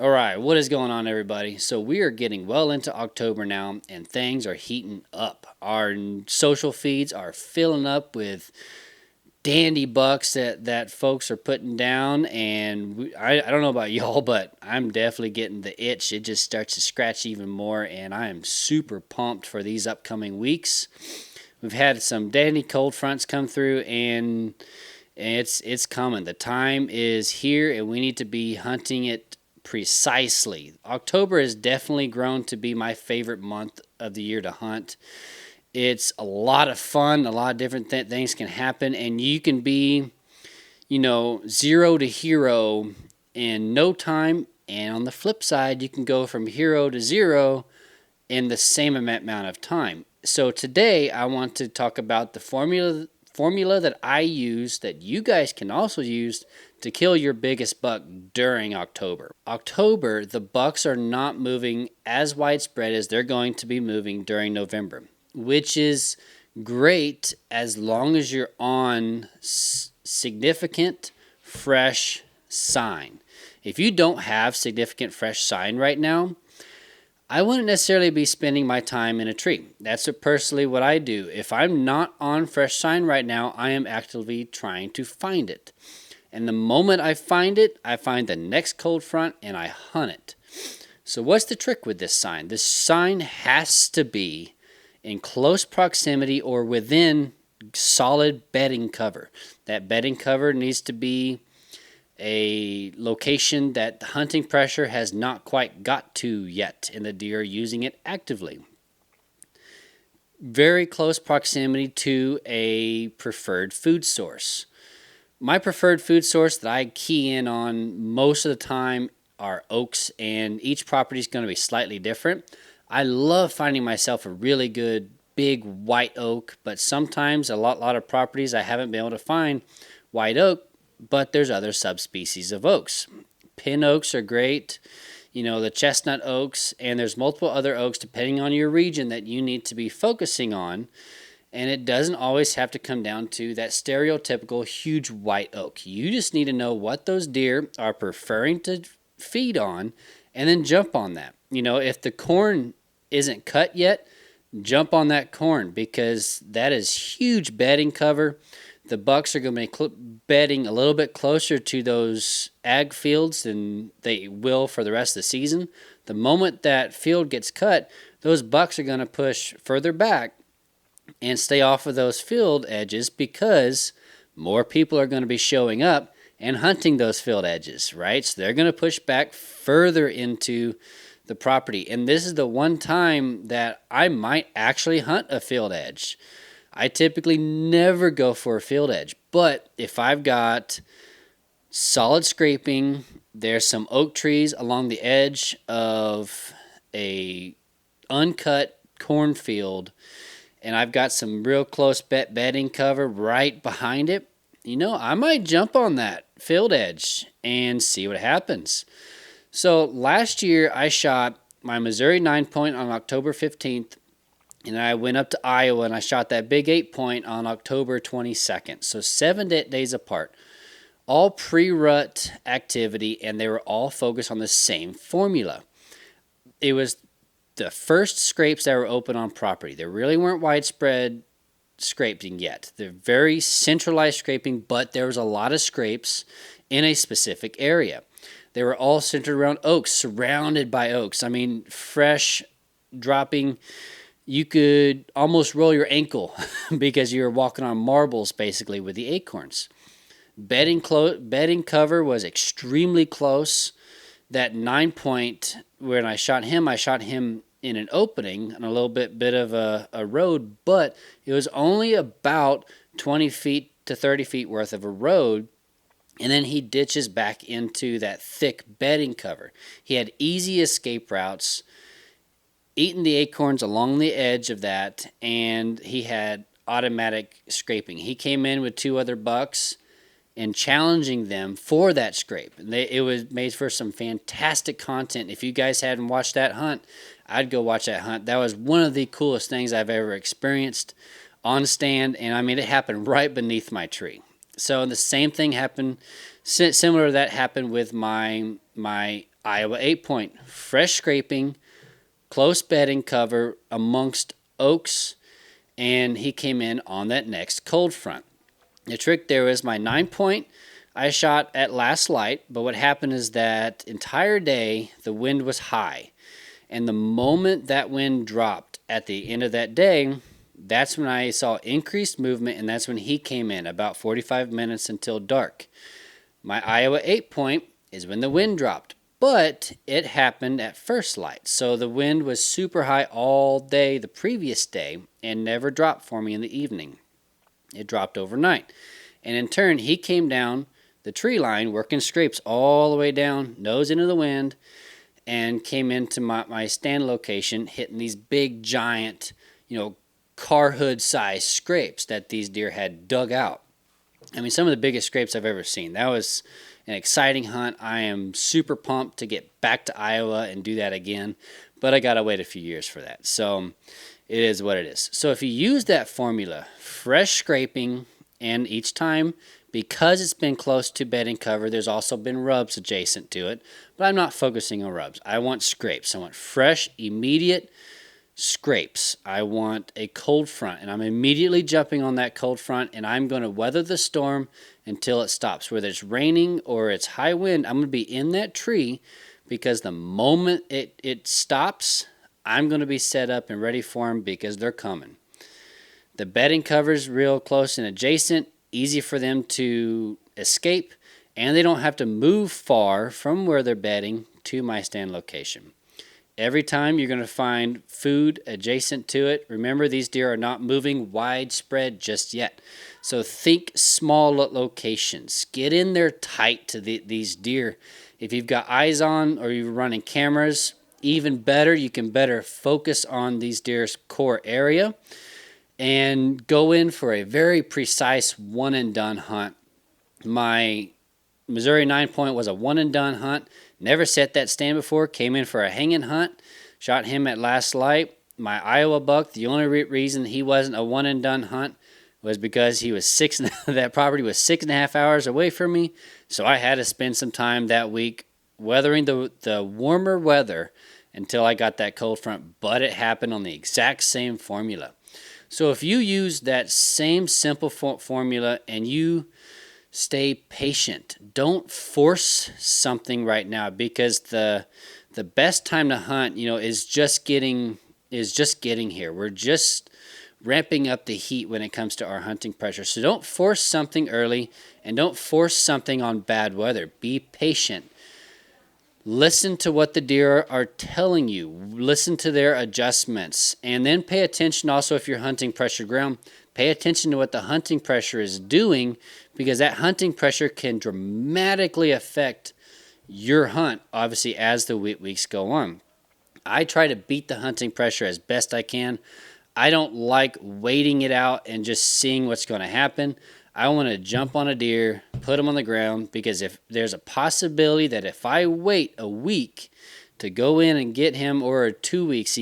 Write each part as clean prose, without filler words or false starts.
All right, what is going on, everybody? So we are getting well into October now, and things are heating up. Our social feeds are filling up with dandy bucks that folks are putting down, and I don't know about y'all, but I'm definitely getting the itch. It just starts to scratch even more, and I am super pumped for these upcoming weeks. We've had some dandy cold fronts come through, and it's coming. The time is here, and we need to be hunting it precisely. October has definitely grown to be my favorite month of the year to hunt. It's a lot of fun. A lot of different things can happen, and you can be, zero to hero in no time. And on the flip side, you can go from hero to zero in the same amount of time. So today, I want to talk about the formula that I use that you guys can also use to kill your biggest buck during October. October, the bucks are not moving as widespread as they're going to be moving during November, which is great as long as you're on significant fresh sign. If you don't have significant fresh sign right now, I wouldn't necessarily be spending my time in a tree. That's personally what I do. If I'm not on fresh sign right now, I am actively trying to find it. And the moment I find it, I find the next cold front and I hunt it. So what's the trick with this sign? This sign has to be in close proximity or within solid bedding cover. That bedding cover needs to be a location that the hunting pressure has not quite got to yet, and the deer are using it actively. Very close proximity to a preferred food source. My preferred food source that I key in on most of the time are oaks, and each property is going to be slightly different. I love finding myself a really good big white oak, but sometimes a lot of properties I haven't been able to find white oak, but there's other subspecies of oaks. Pin oaks are great, the chestnut oaks, and there's multiple other oaks depending on your region that you need to be focusing on. And it doesn't always have to come down to that stereotypical huge white oak. You just need to know what those deer are preferring to feed on and then jump on that. If the corn isn't cut yet, jump on that corn because that is huge bedding cover. The bucks are going to be bedding a little bit closer to those ag fields than they will for the rest of the season. The moment that field gets cut, those bucks are going to push further back and stay off of those field edges because more people are going to be showing up and hunting those field edges, right? So they're going to push back further into the property. And this is the one time that I might actually hunt a field edge. I typically never go for a field edge, but if I've got solid scraping, there's some oak trees along the edge of a uncut cornfield, and I've got some real close bedding cover right behind it, I might jump on that field edge and see what happens. So last year I shot my Missouri 9-point on October 15th, and I went up to Iowa and I shot that big 8-point on October 22nd. So 7 days apart. All pre-rut activity, and they were all focused on the same formula. It was the first scrapes that were open on property. There really weren't widespread scraping yet. They're very centralized scraping, but there was a lot of scrapes in a specific area. They were all centered around oaks, surrounded by oaks. I mean, fresh dropping. You could almost roll your ankle because you were walking on marbles basically with the acorns. Bedding cover was extremely close. That 9-point, when I shot him in an opening on a little bit of a road, but it was only about 20 feet to 30 feet worth of a road. And then he ditches back into that thick bedding cover. He had easy escape routes, eating the acorns along the edge of that, and he had automatic scraping. He came in with 2 other bucks and challenging them for that scrape. It was made for some fantastic content. If you guys hadn't watched that hunt, I'd go watch that hunt. That was one of the coolest things I've ever experienced on stand, and it happened right beneath my tree. So the same thing happened, similar to that happened with my Iowa 8-point, fresh scraping, close bedding cover amongst oaks, and he came in on that next cold front. The trick there is my 9-point I shot at last light, but what happened is that entire day the wind was high, and the moment that wind dropped at the end of that day, that's when I saw increased movement, and that's when he came in, about 45 minutes until dark. My Iowa 8-point is when the wind dropped, but it happened at first light. So the wind was super high all day the previous day and never dropped for me in the evening. It dropped overnight. And in turn, he came down the tree line, working scrapes all the way down, nose into the wind, and came into my stand location, hitting these big, giant, car hood size scrapes that these deer had dug out. I mean, some of the biggest scrapes I've ever seen. That was an exciting hunt. I am super pumped to get back to Iowa and do that again, but I got to wait a few years for that. So it is what it is. So if you use that formula, fresh scraping, and each time, because it's been close to bedding cover, there's also been rubs adjacent to it, but I'm not focusing on rubs. I want scrapes. I want fresh, immediate scrapes. I want a cold front, and I'm immediately jumping on that cold front, and I'm going to weather the storm until it stops. Whether it's raining or it's high wind, I'm going to be in that tree, because the moment it stops, I'm going to be set up and ready for them, because they're coming. The bedding cover's real close and adjacent, easy for them to escape, and they don't have to move far from where they're bedding to my stand location. Every time you're going to find food adjacent to it. Remember, these deer are not moving widespread just yet. So think small locations. Get in there tight to these deer. If you've got eyes on or you're running cameras, even better, you can better focus on these deer's core area and go in for a very precise one-and-done hunt. My Missouri 9-point was a one-and-done hunt. Never set that stand before. Came in for a hanging hunt. Shot him at last light. My Iowa buck, the only reason he wasn't a one-and-done hunt was because he was that property was 6.5 hours away from me. So I had to spend some time that week weathering the warmer weather until I got that cold front. But it happened on the exact same formula. So if you use that same simple formula and you stay patient, don't force something right now, because the best time to hunt, is just getting here. We're just ramping up the heat when it comes to our hunting pressure. So don't force something early, and don't force something on bad weather. Be patient. Listen to what the deer are telling you. Listen to their adjustments. And then pay attention also, if you're hunting pressure ground, pay attention to what the hunting pressure is doing, because that hunting pressure can dramatically affect your hunt, obviously, as the weeks go on. I try to beat the hunting pressure as best I can. I don't like waiting it out and just seeing what's going to happen. I want to jump on a deer, put him on the ground, because if there's a possibility that if I wait a week to go in and get him, or 2 weeks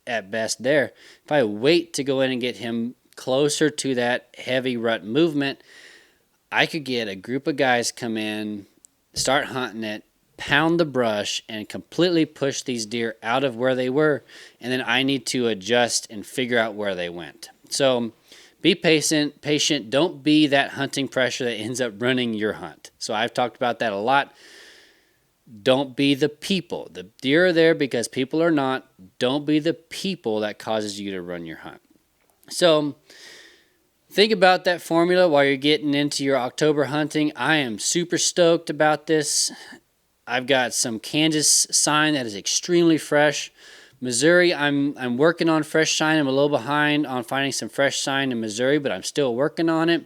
at best there, if I wait to go in and get him closer to that heavy rut movement, I could get a group of guys come in, start hunting it, pound the brush, and completely push these deer out of where they were, and then I need to adjust and figure out where they went. So be patient. Don't be that hunting pressure that ends up running your hunt. So I've talked about that a lot. Don't be the people. The deer are there because people are not. Don't be the people that causes you to run your hunt. So think about that formula while you're getting into your October hunting. I am super stoked about this. I've got some Kansas sign that is extremely fresh. Missouri, I'm working on fresh sign. I'm a little behind on finding some fresh sign in Missouri, but I'm still working on it.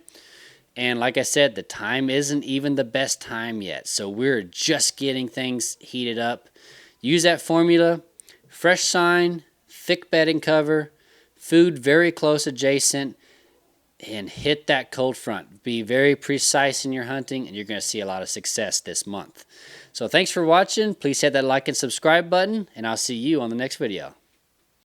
And like I said, the time isn't even the best time yet. So we're just getting things heated up. Use that formula. Fresh sign, thick bedding cover, food very close adjacent, and hit that cold front. Be very precise in your hunting, and you're going to see a lot of success this month. So thanks for watching. Please hit that like and subscribe button, and I'll see you on the next video.